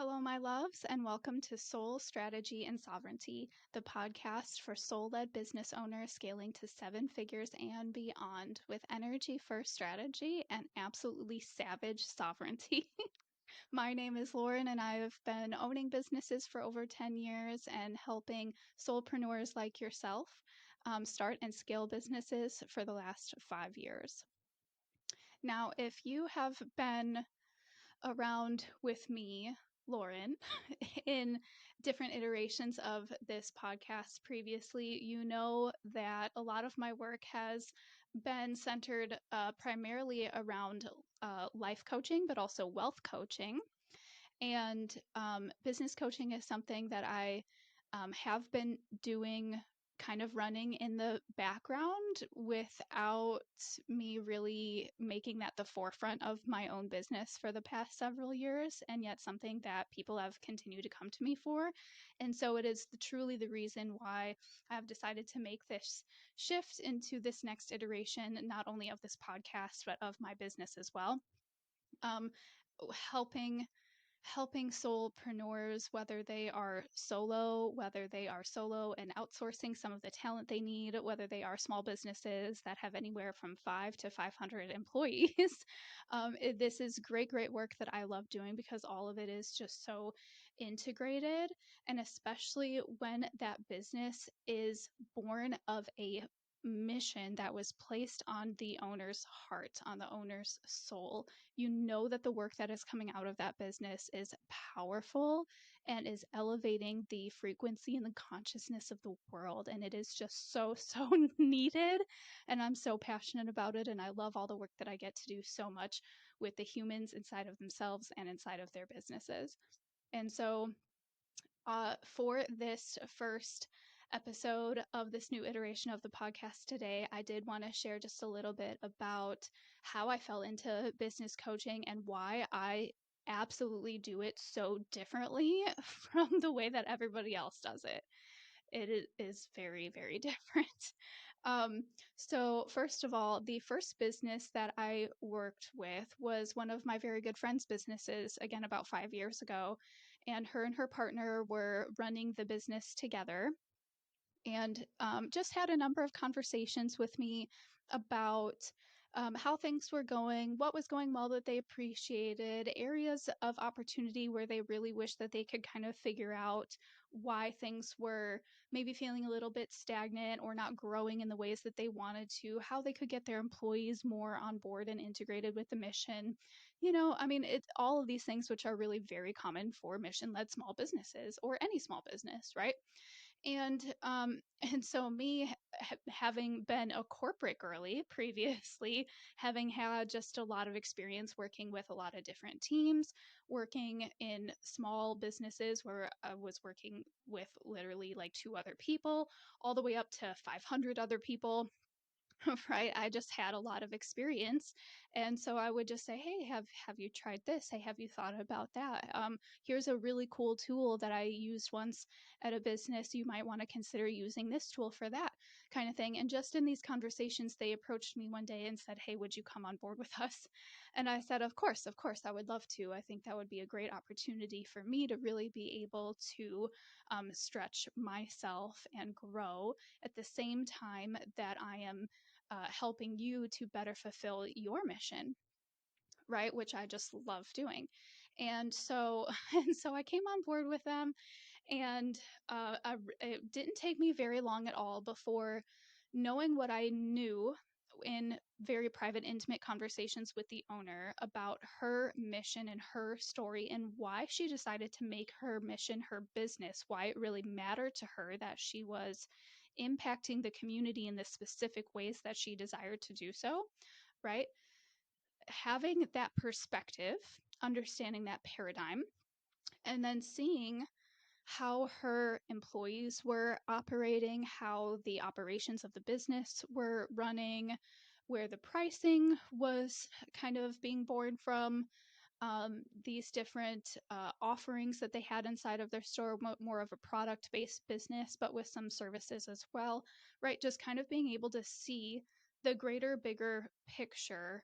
Hello, my loves, and welcome to Soul Strategy and Sovereignty, the podcast for soul led business owners scaling to seven figures and beyond with energy first strategy and absolutely savage sovereignty. My name is Lauren, and I have been owning businesses for over 10 years and helping soulpreneurs like yourself start and scale businesses for the last 5 years. Now, if you have been around with me, Lauren, in different iterations of this podcast previously, you know that a lot of my work has been centered primarily around life coaching, but also wealth coaching. And business coaching is something that I have been doing kind of running in the background without me really making that the forefront of my own business for the past several years, and yet something that people have continued to come to me for. And so it is truly the reason why I've decided to make this shift into this next iteration, not only of this podcast, but of my business as well. Um, helping soulpreneurs, whether they are solo and outsourcing some of the talent they need, whether they are small businesses that have anywhere from 5 to 500 employees. This is great work that I love doing because all of it is just so integrated. And especially when that business is born of a mission that was placed on the owner's heart, on the owner's soul. You know that the work that is coming out of that business is powerful and is elevating the frequency and the consciousness of the world. And it is just so needed. And I'm so passionate about it. And I love all the work that I get to do so much with the humans inside of themselves and inside of their businesses. And so for this first episode of this new iteration of the podcast today, I did want to share just a little bit about how I fell into business coaching and why I absolutely do it so differently from the way that everybody else does it. It is very different. So, first of all, the first business that I worked with was one of my very good friend's businesses, again, about 5 years ago. And her partner were running the business together and just had a number of conversations with me about how things were going, what was going well that they appreciated, areas of opportunity where they really wish that they could kind of figure out why things were maybe feeling a little bit stagnant or not growing in the ways that they wanted to, how they could get their employees more on board and integrated with the mission. I mean, it's all of these things which are really very common for mission-led small businesses or any small business, right? And so me having been a corporate girly previously, having had just a lot of experience working with a lot of different teams, working in small businesses where I was working with literally like two other people, all the way up to 500 other people. Right? I just had a lot of experience. And so I would just say, "Hey, have you tried this? Hey, have you thought about that? Here's a really cool tool that I used once at a business. You might want to consider using this tool for that," kind of thing. And just in these conversations, they approached me one day and said, "Hey, would you come on board with us?" And I said, of course, I would love to. I think that would be a great opportunity for me to really be able to stretch myself and grow at the same time that I am helping you to better fulfill your mission, right? Which I just love doing. And so, and so I came on board with them, and it didn't take me very long at all before knowing what I knew in very private, intimate conversations with the owner about her mission and her story and why she decided to make her mission her business, why it really mattered to her that she was impacting the community in the specific ways that she desired to do so, right? Having that perspective, understanding that paradigm, and then seeing how her employees were operating, how the operations of the business were running, where the pricing was kind of being born from, these different offerings that they had inside of their store, more of a product based business, but with some services as well, right? Just kind of being able to see the greater, bigger picture,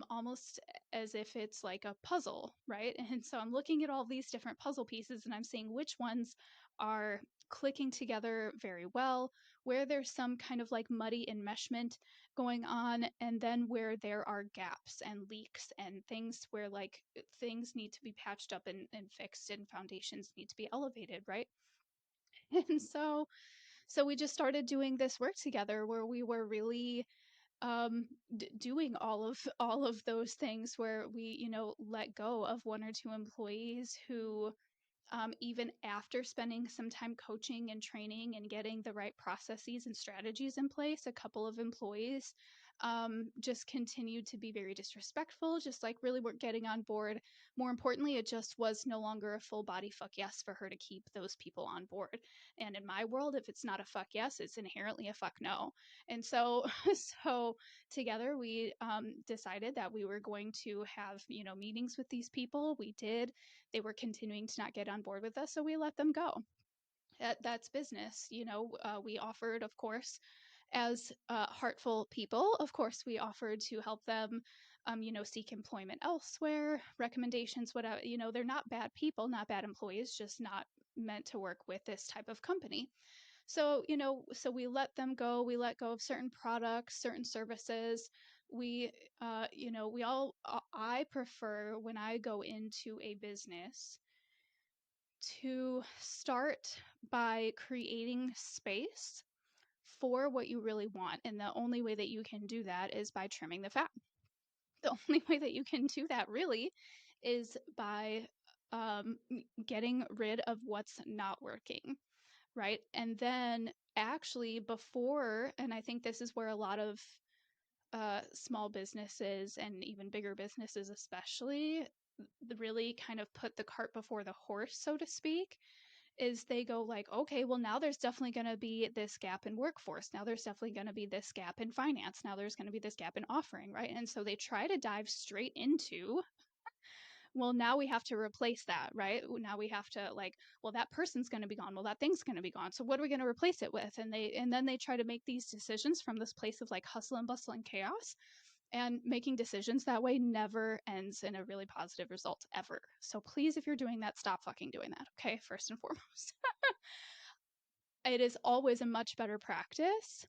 almost as if it's like a puzzle, right? And so I'm looking at all these different puzzle pieces and I'm seeing which ones are clicking together very well, where there's some kind of like muddy enmeshment going on, and then where there are gaps and leaks and things where like things need to be patched up and fixed and foundations need to be elevated, right? And so we just started doing this work together where we were really doing all of those things where we, you know, let go of one or two employees who, even after spending some time coaching and training and getting the right processes and strategies in place, a couple of employees just continued to be very disrespectful, just like really weren't getting on board. More importantly, it just was no longer a full body fuck yes for her to keep those people on board. And in my world, if it's not a fuck yes, it's inherently a fuck no. And so, so together we decided that we were going to have, you know, meetings with these people. We did. They were continuing to not get on board with us, so we let them go. That's business. You know, we offered, of course, as heartful people, of course, we offered to help them, you know, seek employment elsewhere, recommendations, whatever. You know, they're not bad people, not bad employees, just not meant to work with this type of company. So, you know, so we let them go. We let go of certain products, certain services. We, you know, we all, I prefer when I go into a business to start by creating space for what you really want. And the only way that you can do that is by trimming the fat. The only way that you can do that really is by getting rid of what's not working, right? And then actually, before, and I think this is where a lot of small businesses and even bigger businesses, especially, really kind of put the cart before the horse, so to speak, is they go like, okay, well, now there's definitely going to be this gap in workforce. Now there's definitely going to be this gap in finance. Now there's going to be this gap in offering, right? And so they try to dive straight into, well, now we have to replace that, right? Now we have to like, well, that person's going to be gone. Well, that thing's going to be gone. So what are we going to replace it with? And then they try to make these decisions from this place of like hustle and bustle and chaos. And making decisions that way never ends in a really positive result ever. So please, if you're doing that, stop fucking doing that. Okay. First and foremost. It is always a much better practice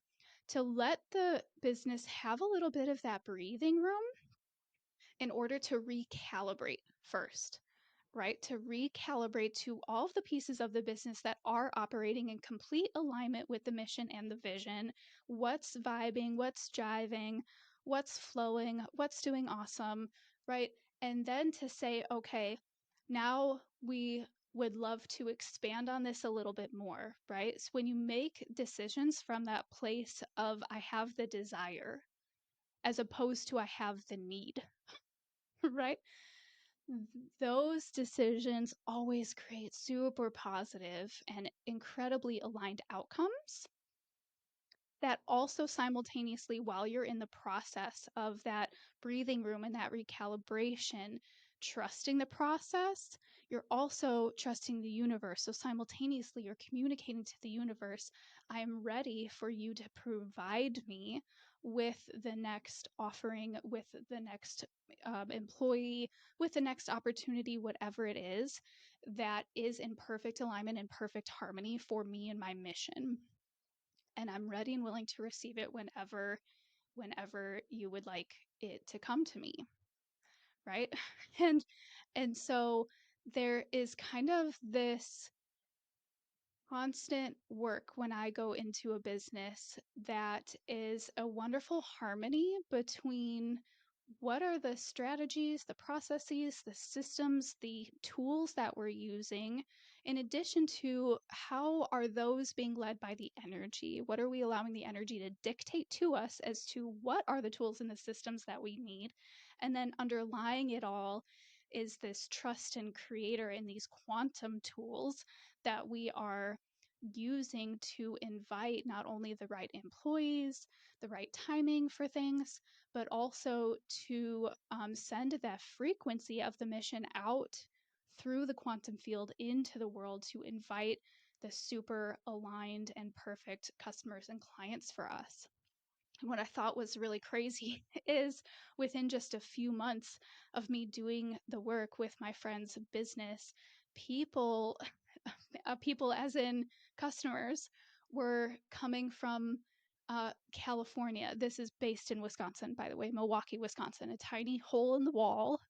to let the business have a little bit of that breathing room in order to recalibrate first, right? To recalibrate to all of the pieces of the business that are operating in complete alignment with the mission and the vision. What's vibing, what's jiving, what's flowing, what's doing awesome, right? And then to say, okay, now we would love to expand on this a little bit more, right? So when you make decisions from that place of I have the desire as opposed to I have the need, right? Those decisions always create super positive and incredibly aligned outcomes that also simultaneously, while you're in the process of that breathing room and that recalibration, trusting the process, you're also trusting the universe. So simultaneously, you're communicating to the universe, I am ready for you to provide me with the next offering, with the next employee, with the next opportunity, whatever it is, that is in perfect alignment and perfect harmony for me and my mission. And I'm ready and willing to receive it whenever you would like it to come to me, right? and and so there is kind of this constant work when I go into a business that is a wonderful harmony between what are the strategies, the processes, the systems, the tools that we're using, in addition to how are those being led by the energy? What are we allowing the energy to dictate to us as to what are the tools and the systems that we need? And then underlying it all is this trust in creator and these quantum tools that we are using to invite not only the right employees, the right timing for things, but also to send that frequency of the mission out through the quantum field into the world to invite the super aligned and perfect customers and clients for us. what I thought was really crazy is within just a few months of me doing the work with my friend's business, people, people as in customers, were coming from California. This is based in Wisconsin, by the way, Milwaukee, Wisconsin, a tiny hole in the wall,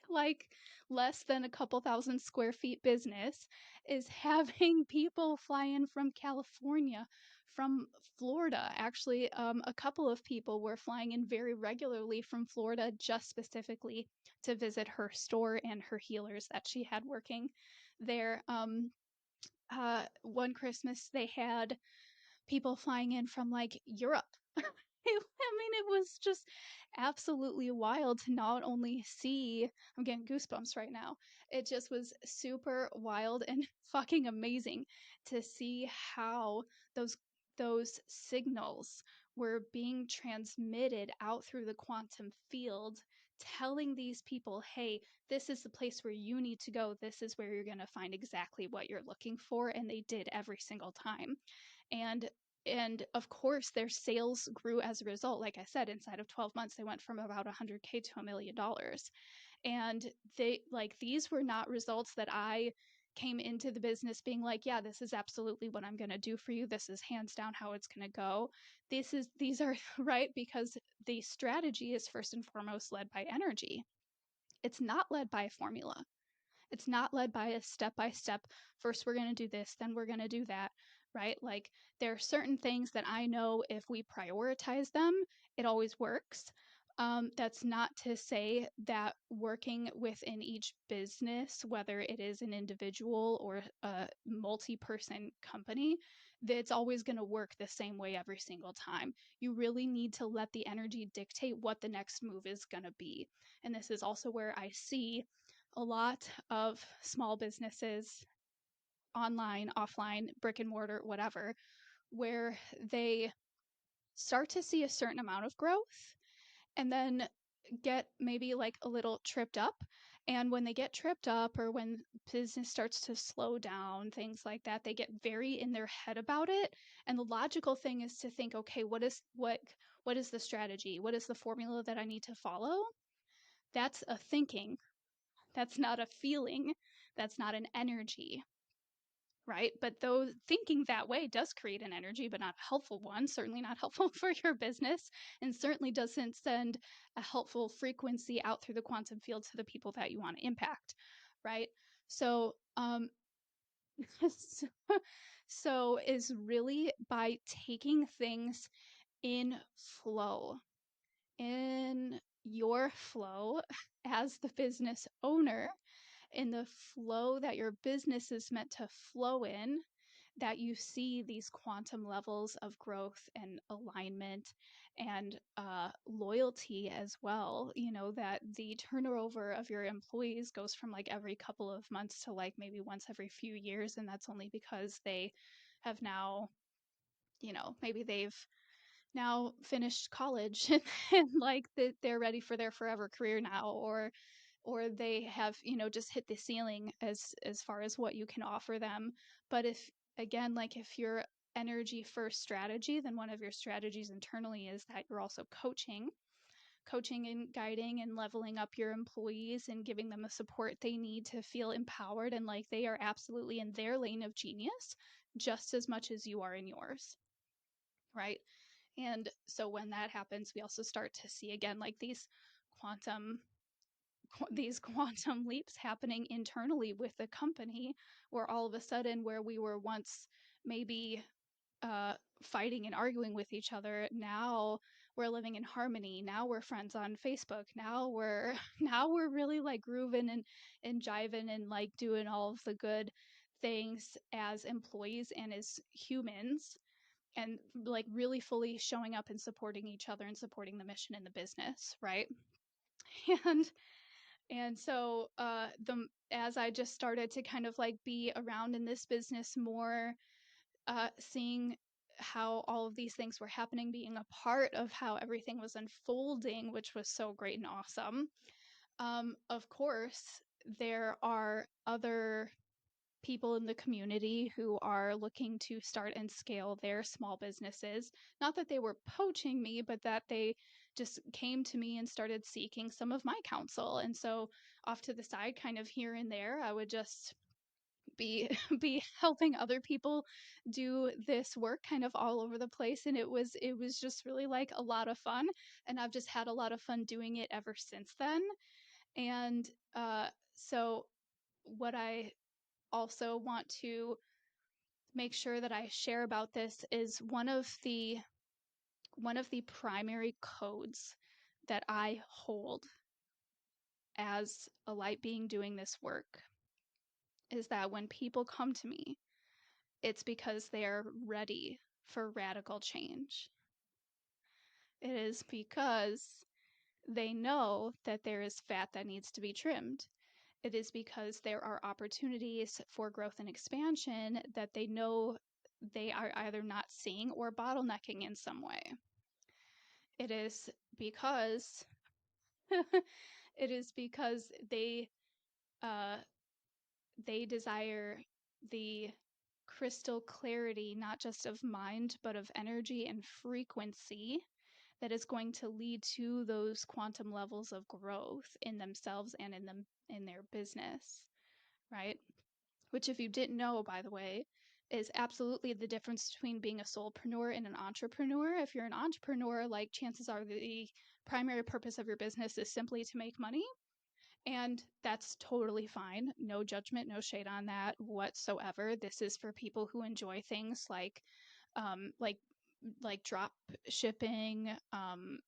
like less than a couple thousand square feet business, is having people fly in from California, from Florida. Actually, a couple of people were flying in very regularly from Florida just specifically to visit her store and her healers that she had working there. One Christmas they had people flying in from like Europe. I mean, it was just absolutely wild to not only see, I'm getting goosebumps right now. It just was super wild and fucking amazing to see how those those signals were being transmitted out through the quantum field, telling these people, hey, this is the place where you need to go. This is where you're going to find exactly what you're looking for. And they did every single time. And of course their sales grew as a result. Like I said, inside of 12 months they went from about 100K to $1 million. And they, like, these were not results that I came into the business being like, yeah, this is absolutely what I'm going to do for you, this is hands down how it's going to go. These are right, because the strategy is first and foremost led by energy. It's not led by a formula. It's not led by a step by step. First, we're going to do this, then we're going to do that, right? Like, there are certain things that I know if we prioritize them, it always works. That's not to say that working within each business, whether it is an individual or a multi person company, that it's always going to work the same way every single time. You really need to let the energy dictate what the next move is going to be. And this is also where I see a lot of small businesses, online, offline, brick and mortar, whatever, where they start to see a certain amount of growth and then get maybe like a little tripped up. And when they get tripped up, or when business starts to slow down, things like that, they get very in their head about it. And the logical thing is to think, okay, what is the strategy? What is the formula that I need to follow? That's a thinking. That's not a feeling. That's not an energy, right? But though thinking that way does create an energy, but not a helpful one, certainly not helpful for your business, and certainly doesn't send a helpful frequency out through the quantum field to the people that you want to impact, right? So, so, so is really by taking things in flow, in your flow as the business owner, in the flow that your business is meant to flow in, that you see these quantum levels of growth and alignment and loyalty as well. You know, that the turnover of your employees goes from like every couple of months to like maybe once every few years. And that's only because they have now, you know, maybe they've now finished college and like they're ready for their forever career now, or they have, you know, just hit the ceiling as far as what you can offer them. But if, again, like if your energy first strategy, then one of your strategies internally is that you're also coaching and guiding and leveling up your employees and giving them the support they need to feel empowered and like they are absolutely in their lane of genius just as much as you are in yours, right? And so when that happens, we also start to see again like quantum these quantum leaps happening internally with the company, where all of a sudden where we were once maybe fighting and arguing with each other, now we're living in harmony. Now we're friends on Facebook. Now we're now we're really like grooving and jiving and like doing all of the good things as employees and as humans, and like really fully showing up and supporting each other and supporting the mission in the business, right? and and so the as I just started to kind of like be around in this business more, seeing how all of these things were happening, being a part of how everything was unfolding, which was so great and awesome. Of course, there are other people in the community who are looking to start and scale their small businesses. Not that they were poaching me, but that they just came to me and started seeking some of my counsel. And so off to the side, kind of here and there, I would just be be helping other people do this work kind of all over the place, and it was just really like a lot of fun, and I've just had a lot of fun doing it ever since then. And so what I also want to make sure that I share about this is one of the primary codes that I hold as a light being doing this work is that when people come to me, it's because they're ready for radical change. It is because they know that there is fat that needs to be trimmed. It is because there are opportunities for growth and expansion that they know they are either not seeing or bottlenecking in some way. It is because it is because uh, they desire the crystal clarity, not just of mind, but of energy and frequency that is going to lead to those quantum levels of growth in themselves and in their business, right? Which, if you didn't know, by the way, is absolutely the difference between being a soulpreneur and an entrepreneur. If you're an entrepreneur, like, chances are the primary purpose of your business is simply to make money. And that's totally fine. No judgment, no shade on that whatsoever. This is for people who enjoy things um, like drop shipping,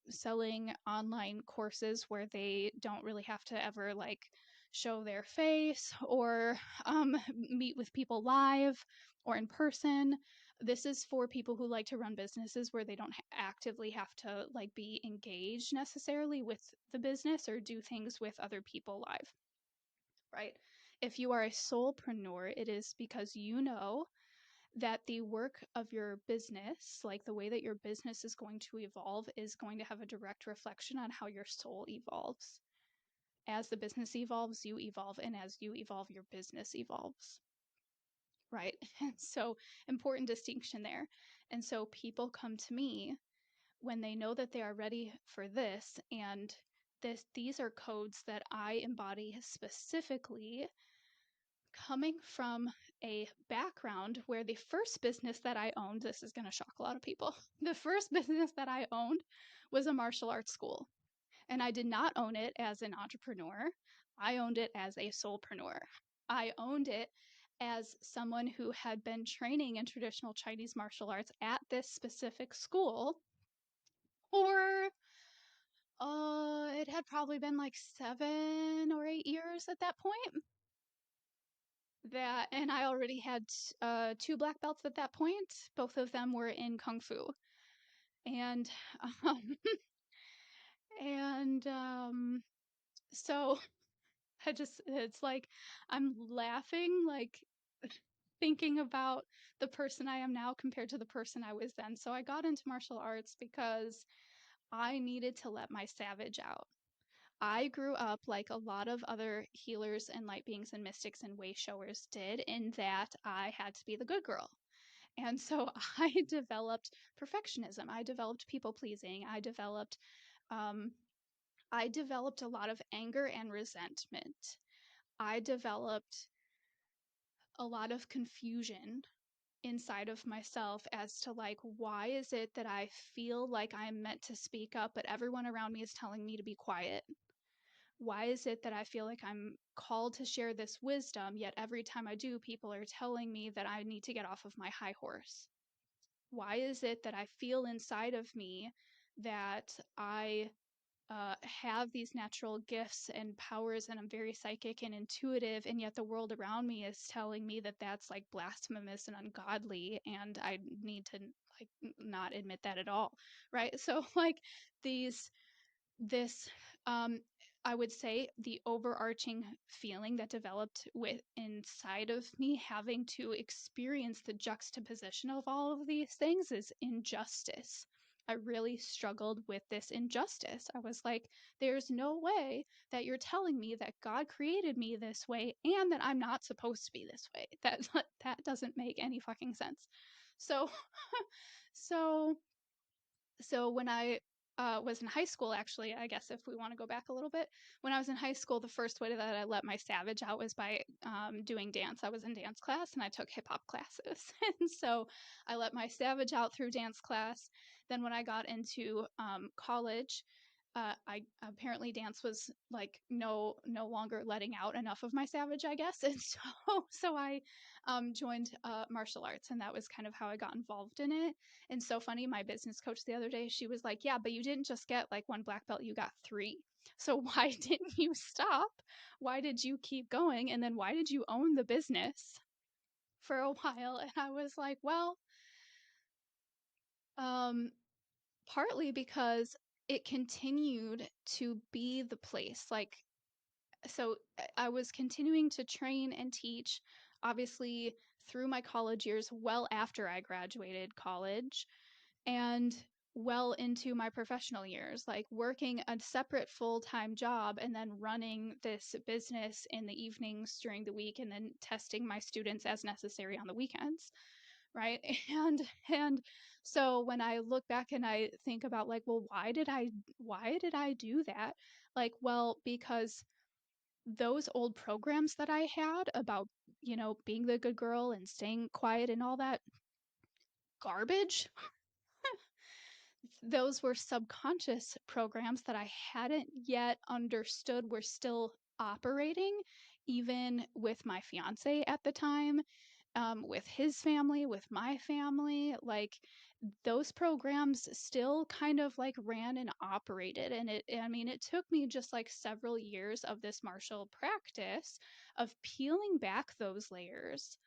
selling online courses where they don't really have to ever like show their face or meet with people live or in person. This is for people who like to run businesses where they don't actively have to like be engaged necessarily with the business or do things with other people live, right? If you are a soulpreneur, it is because you know that the work of your business, like the way that your business is going to evolve, is going to have a direct reflection on how your soul evolves. As the business evolves, you evolve, and as you evolve, your business evolves. Right? And so, important distinction there. And so, people come to me when they know that they are ready for this, and these are codes that I embody specifically coming from a background where the first business that I owned, this is going to shock a lot of people, the first business that I owned was a martial arts school. And I did not own it as an entrepreneur. I owned it as a soulpreneur. I owned it as someone who had been training in traditional Chinese martial arts at this specific school for, it had probably been like 7 or 8 years at that point. And I already had 2 black belts at that point. Both of them were in kung fu. And um, and so it's like I'm laughing, like thinking about the person I am now compared to the person I was then. So I got into martial arts because I needed to let my savage out. I grew up like a lot of other healers and light beings and mystics and way showers did, in that I had to be the good girl. And so I developed perfectionism. I developed people pleasing. Um, I developed a lot of anger and resentment. I developed a lot of confusion inside of myself as to like, why is it that I feel like I'm meant to speak up, but everyone around me is telling me to be quiet? Why is it that I feel like I'm called to share this wisdom, yet every time I do, people are telling me that I need to get off of my high horse? Why is it that I feel inside of me that I have these natural gifts and powers and I'm very psychic and intuitive, and yet the world around me is telling me that that's like blasphemous and ungodly, and I need to like not admit that at all, right? So like these this I would say the overarching feeling that developed with inside of me having to experience the juxtaposition of all of these things is injustice. I really struggled with this injustice. I was like, there's no way that you're telling me that God created me this way and that I'm not supposed to be this way. That doesn't make any fucking sense. So so so when I was in high school, actually, I guess if we want to go back a little bit, when I was in high school, the first way that I let my savage out was by doing dance. I was in dance class and I took hip hop classes. And so I let my savage out through dance class. Then when I got into college, I apparently dance was like no longer letting out enough of my savage, I guess, and so I joined martial arts, and that was kind of how I got involved in it. And so funny, my business coach the other day, she was like, "Yeah, but you didn't just get like one black belt, you got three. So why didn't you stop? Why did you keep going? And then why did you own the business for a while?" And I was like, "Well, um, partly because it continued to be the place. Like, so I was continuing to train and teach, obviously, through my college years, well after I graduated college, and well into my professional years, like working a separate full-time job and then running this business in the evenings during the week and then testing my students as necessary on the weekends, right? And so when I look back and I think about like, well, why did I do that? Like, well, because those old programs that I had about, being the good girl and staying quiet and all that garbage, those were subconscious programs that I hadn't yet understood were still operating, even with my fiance at the time, with his family, with my family. Like those programs still kind of like ran and operated. And I mean, it took me just like several years of this martial practice of peeling back those layers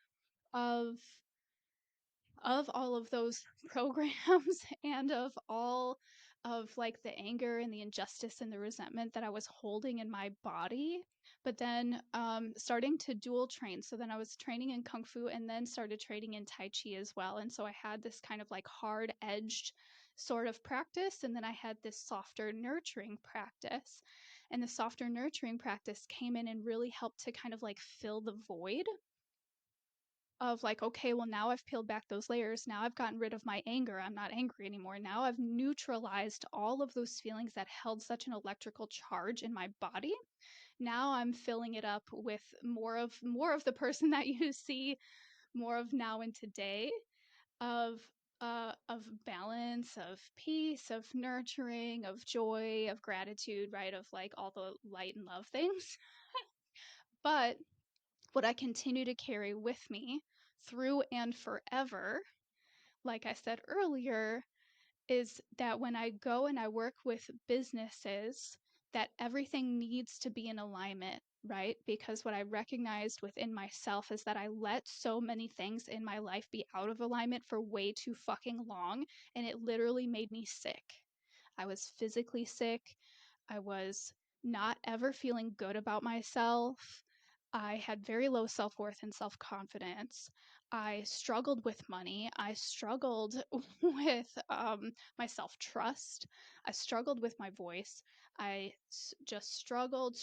of all of those programs and of all of like the anger and the injustice and the resentment that I was holding in my body. But then starting to dual train. So then I was training in Kung Fu and then started training in Tai Chi as well. And so I had this kind of like hard edged sort of practice. And then I had this softer nurturing practice. And the softer nurturing practice came in and really helped to kind of like fill the void of like, okay, well, now I've peeled back those layers. Now I've gotten rid of my anger. I'm not angry anymore. Now I've neutralized all of those feelings that held such an electrical charge in my body. Now I'm filling it up with more of the person that you see more of now and today, of balance, of peace, of nurturing, of joy, of gratitude, right? Of like all the light and love things. But what I continue to carry with me through and forever, like I said earlier, is that when I go and I work with businesses, that everything needs to be in alignment, right? Because what I recognized within myself is that I let so many things in my life be out of alignment for way too fucking long, and it literally made me sick. I was physically sick. I was not ever feeling good about myself. I had very low self worth and self confidence. I struggled with money. I struggled with my self trust. I struggled with my voice. Just struggled.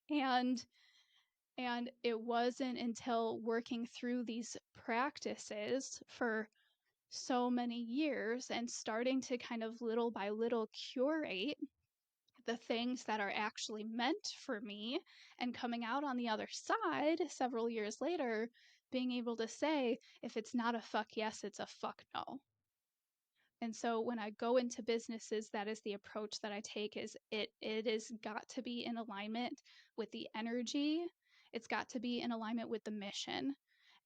And it wasn't until working through these practices for so many years and starting to kind of little by little curate the things that are actually meant for me and coming out on the other side several years later being able to say, if it's not a fuck yes, it's a fuck no. And so when I go into businesses, that is the approach that I take. Is it is got to be in alignment with the energy. It's got to be in alignment with the mission.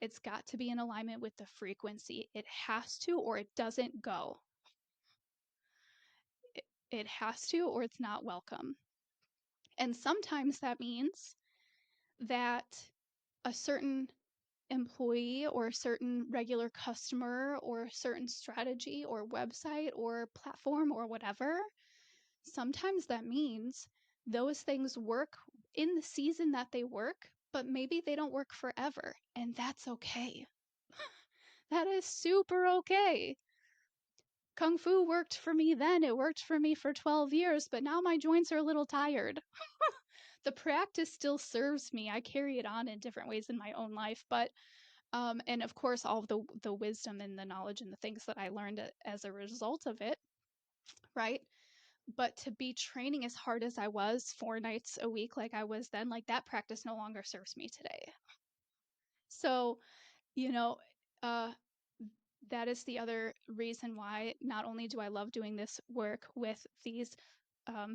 It's got to be in alignment with the frequency. It has to, or it doesn't go. It has to, or it's not welcome. And sometimes that means that a certain employee or a certain regular customer or a certain strategy or website or platform or whatever, sometimes that means those things work in the season that they work, but maybe they don't work forever. And that's okay. That is super okay. Kung Fu worked for me then. It worked for me for 12 years, but now my joints are a little tired. The practice still serves me. I carry it on in different ways in my own life, but and of course all of the wisdom and the knowledge and the things that I learned as a result of it, right? But to be training as hard as I was 4 nights a week like I was then, like that practice no longer serves me today. So, you know, uh that is the other reason why not only do I love doing this work with these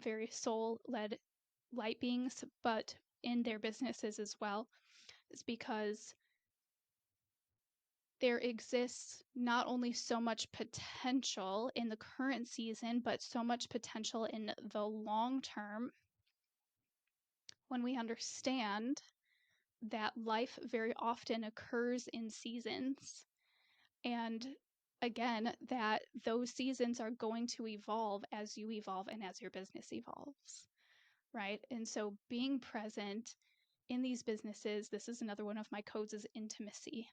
very soul led light beings, but in their businesses as well, is because there exists not only so much potential in the current season, but so much potential in the long term when we understand that life very often occurs in seasons. And again, that those seasons are going to evolve as you evolve and as your business evolves, right? And so being present in these businesses, this is another one of my codes, is intimacy,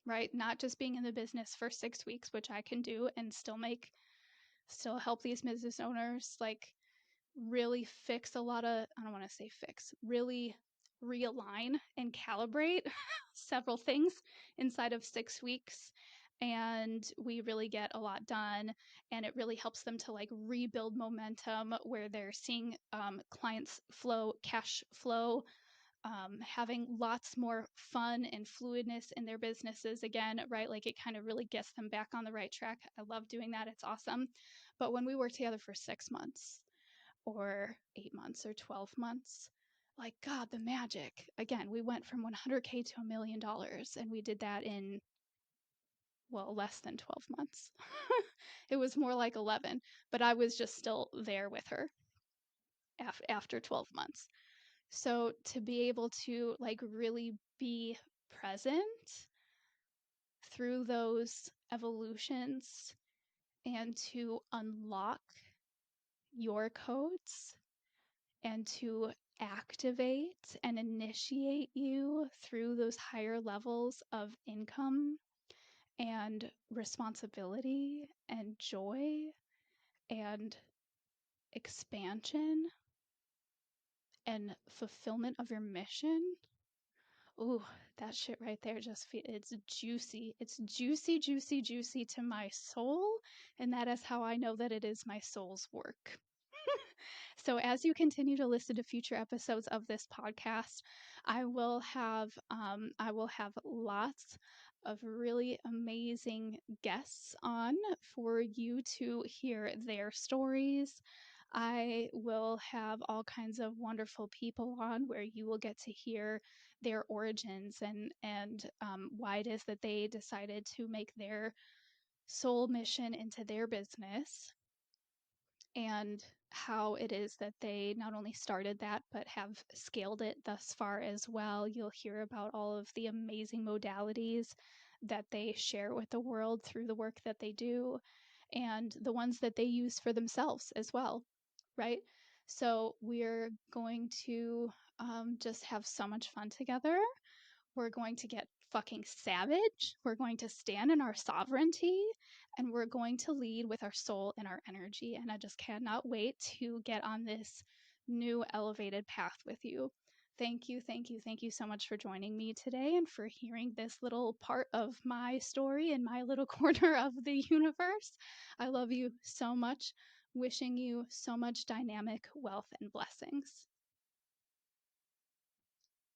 right? Not just being in the business for 6 weeks, which I can do and still help these business owners like really fix a lot of, I don't want to say fix, really realign and calibrate several things inside of 6 weeks. And we really get a lot done, and it really helps them to like rebuild momentum where they're seeing clients flow, cash flow, having lots more fun and fluidness in their businesses again, right? Like it kind of really gets them back on the right track. I love doing that. It's awesome. But when we work together for 6 months or 8 months or 12 months, like God, the magic. Again, we went from 100K to $1 million, and we did that in, well, less than 12 months. It was more like 11, but I was just still there with her after 12 months. So to be able to like really be present through those evolutions and to unlock your codes and to activate and initiate you through those higher levels of income and responsibility and joy and expansion and fulfillment of your mission. Ooh, that shit right there it's juicy. It's juicy, juicy, juicy to my soul. And that is how I know that it is my soul's work. So as you continue to listen to future episodes of this podcast, I will have lots of really amazing guests on for you to hear their stories. I will have all kinds of wonderful people on where you will get to hear their origins and why it is that they decided to make their soul mission into their business, and how it is that they not only started that but have scaled it thus far as well. You'll hear about all of the amazing modalities that they share with the world through the work that they do, and the ones that they use for themselves as well, right? So we're going to just have so much fun together. We're going to get fucking savage. We're going to stand in our sovereignty, and we're going to lead with our soul and our energy. And I just cannot wait to get on this new elevated path with you. Thank you, thank you, thank you so much for joining me today and for hearing this little part of my story in my little corner of the universe. I love you so much. Wishing you so much dynamic wealth and blessings.